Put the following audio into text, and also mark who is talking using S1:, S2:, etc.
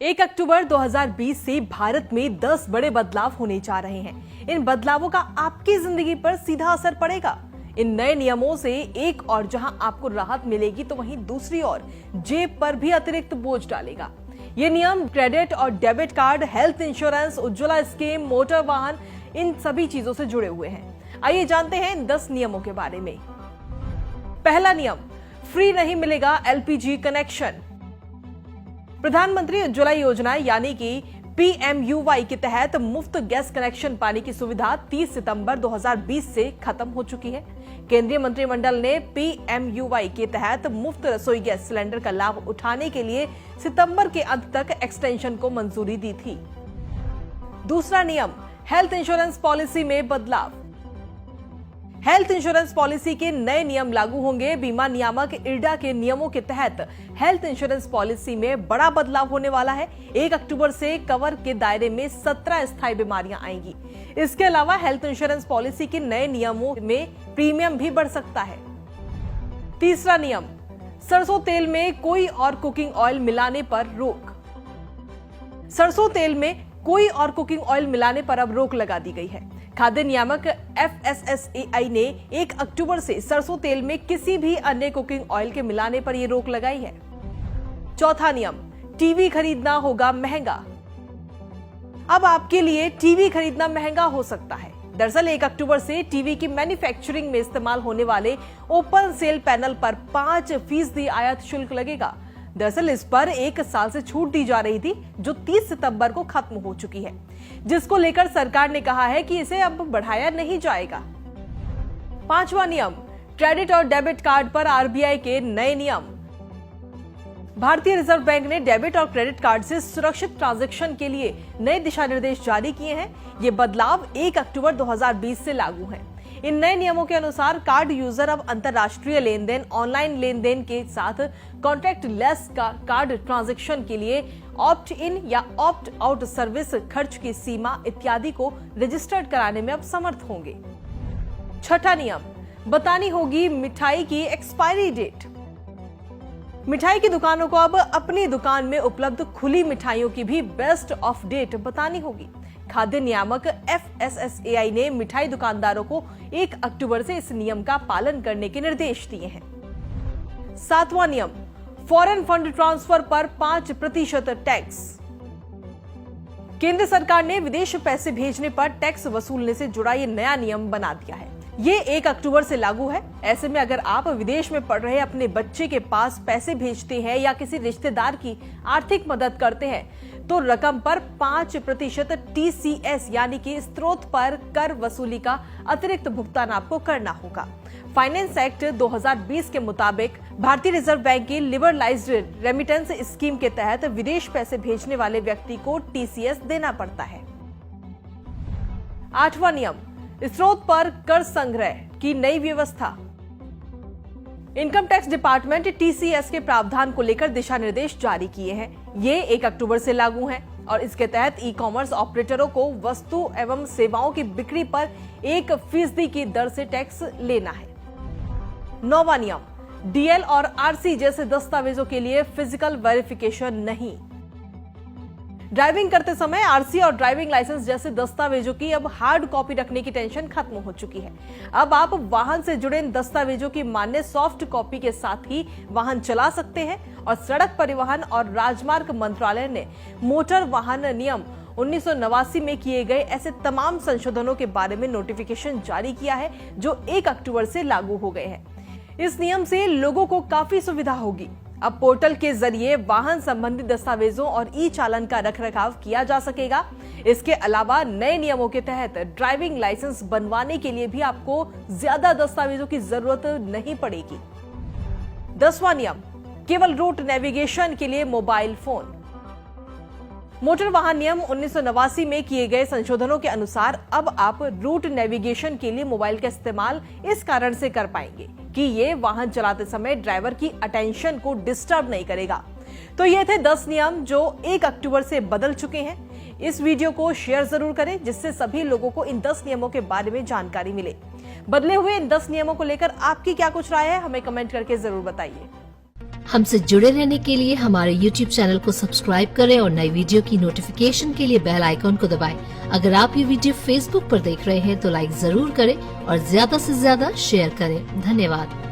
S1: 1 अक्टूबर 2020 से भारत में 10 बड़े बदलाव होने जा रहे हैं। इन बदलावों का आपकी जिंदगी पर सीधा असर पड़ेगा। इन नए नियमों से एक और जहां आपको राहत मिलेगी तो वहीं दूसरी ओर जेब पर भी अतिरिक्त बोझ डालेगा। ये नियम क्रेडिट और debit card, health insurance, Ujjwala scheme, motor वाहन, इन सभी चीजों से जुड़े हुए हैं। आइए जानते हैं इन 10 नियमों के बारे में। पहला नियम, फ्री नहीं मिलेगा एलपीजी कनेक्शन। प्रधानमंत्री उज्ज्वला योजना यानी कि PMUY के तहत मुफ्त गैस कनेक्शन पाने की सुविधा 30 सितंबर 2020 से खत्म हो चुकी है। केंद्रीय मंत्रिमंडल ने PMUY के तहत मुफ्त रसोई गैस सिलेंडर का लाभ उठाने के लिए सितंबर के अंत तक एक्सटेंशन को मंजूरी दी थी। दूसरा नियम, हेल्थ इंश्योरेंस पॉलिसी में बदलाव। हेल्थ इंश्योरेंस पॉलिसी के नए नियम लागू होंगे। बीमा नियामक IRDA के नियमों के तहत हेल्थ इंश्योरेंस पॉलिसी में बड़ा बदलाव होने वाला है। 1 अक्टूबर से कवर के दायरे में 17 स्थायी बीमारियां आएंगी। इसके अलावा हेल्थ इंश्योरेंस पॉलिसी के नए नियमों में प्रीमियम भी बढ़ सकता है। तीसरा नियम, सरसों तेल में कोई और कुकिंग ऑयल मिलाने पर रोक। सरसों तेल में कोई और कुकिंग ऑयल मिलाने पर अब रोक लगा दी गई है। खाद्य नियामक FSSAI ने 1 अक्टूबर से सरसों तेल में किसी भी अन्य कुकिंग ऑयल के मिलाने पर यह रोक लगाई है। चौथा नियम, टीवी खरीदना होगा महंगा। अब आपके लिए टीवी खरीदना महंगा हो सकता है। दरअसल 1 अक्टूबर से टीवी की मैन्युफैक्चरिंग में इस्तेमाल होने वाले ओपन सेल पैनल पर 5% आयात शुल्क लगेगा। दरअसल इस पर 1 साल से छूट दी जा रही थी जो 30 सितंबर को खत्म हो चुकी है, जिसको लेकर सरकार ने कहा है कि इसे अब बढ़ाया नहीं जाएगा। पांचवा नियम, क्रेडिट और डेबिट कार्ड पर RBI के नए नियम। भारतीय रिजर्व बैंक ने डेबिट और क्रेडिट कार्ड से सुरक्षित ट्रांजैक्शन के लिए नए दिशा निर्देश जारी किए हैं। ये बदलाव 1 अक्टूबर 2020 से लागू हैं। इन नए नियमों के अनुसार कार्ड यूजर अब अंतर्राष्ट्रीय लेन देन, ऑनलाइन लेन देन के साथ कॉन्टैक्ट लेस कार्ड ट्रांजैक्शन के लिए ऑप्ट इन या ऑप्ट आउट सर्विस, खर्च की सीमा इत्यादि को रजिस्टर्ड कराने में अब समर्थ होंगे। छठा नियम, बतानी होगी मिठाई की एक्सपायरी डेट। मिठाई की दुकानों को अब अपनी दुकान में उपलब्ध खुली मिठाइयों की भी बेस्ट ऑफ डेट बतानी होगी। खाद्य नियामक FSSAI ने मिठाई दुकानदारों को 1 अक्टूबर से इस नियम का पालन करने के निर्देश दिए हैं। सातवां नियम, फॉरेन फंड ट्रांसफर पर 5% टैक्स। केंद्र सरकार ने विदेश पैसे भेजने पर टैक्स वसूलने से जुड़ा ये नया नियम बना दिया है। ये 1 अक्टूबर से लागू है। ऐसे में अगर आप विदेश में पढ़ रहे अपने बच्चे के पास पैसे भेजते हैं या किसी रिश्तेदार की आर्थिक मदद करते हैं तो रकम पर 5% TCS यानी कि स्रोत पर कर वसूली का अतिरिक्त भुगतान आपको करना होगा। फाइनेंस एक्ट 2020 के मुताबिक भारतीय रिजर्व बैंक की लिबरलाइज्ड रेमिटेंस स्कीम के तहत विदेश पैसे भेजने वाले व्यक्ति को TCS देना पड़ता है। आठवां नियम, स्रोत पर कर संग्रह की नई व्यवस्था। इनकम टैक्स डिपार्टमेंट TCS के प्रावधान को लेकर दिशा निर्देश जारी किए हैं। ये 1 अक्टूबर से लागू हैं और इसके तहत ई-कॉमर्स ऑपरेटरों को वस्तु एवं सेवाओं की बिक्री पर 1% की दर से टैक्स लेना है। नौवां नियम, DL और RC जैसे दस्तावेजों के लिए फिजिकल वेरिफिकेशन नहीं। ड्राइविंग करते समय RC और ड्राइविंग लाइसेंस जैसे दस्तावेजों की अब हार्ड कॉपी रखने की टेंशन खत्म हो चुकी है। अब आप वाहन से जुड़े इन दस्तावेजों की मान्य सॉफ्ट कॉपी के साथ ही वाहन चला सकते हैं। और सड़क परिवहन और राजमार्ग मंत्रालय ने मोटर वाहन नियम 1989 में किए गए ऐसे तमाम संशोधनों के बारे में नोटिफिकेशन जारी किया है जो 1 अक्टूबर से लागू हो गए हैं। इस नियम से लोगों को काफी सुविधा होगी। अब पोर्टल के जरिए वाहन संबंधी दस्तावेजों और ई-चालान का रखरखाव किया जा सकेगा। इसके अलावा नए नियमों के तहत ड्राइविंग लाइसेंस बनवाने के लिए भी आपको ज्यादा दस्तावेजों की जरूरत नहीं पड़ेगी। 10वां नियम, केवल रूट नेविगेशन के लिए मोबाइल फोन। मोटर वाहन नियम 1989 में किए गए संशोधनों के अनुसार अब आप रूट नेविगेशन के लिए मोबाइल का इस्तेमाल इस कारण से कर पाएंगे कि ये वाहन चलाते समय ड्राइवर की अटेंशन को डिस्टर्ब नहीं करेगा। तो ये थे 10 नियम जो 1 अक्टूबर से बदल चुके हैं। इस वीडियो को शेयर जरूर करें जिससे सभी लोगों को इन 10 नियमों के बारे में जानकारी मिले। बदले हुए इन 10 नियमों को लेकर आपकी क्या कुछ राय है, हमें कमेंट करके जरूर बताइए।
S2: हमसे जुड़े रहने के लिए हमारे YouTube चैनल को सब्सक्राइब करें और नई वीडियो की नोटिफिकेशन के लिए बेल आइकॉन को दबाएं। अगर आप ये वीडियो Facebook पर देख रहे हैं तो लाइक जरूर करें और ज्यादा से ज्यादा शेयर करें। धन्यवाद।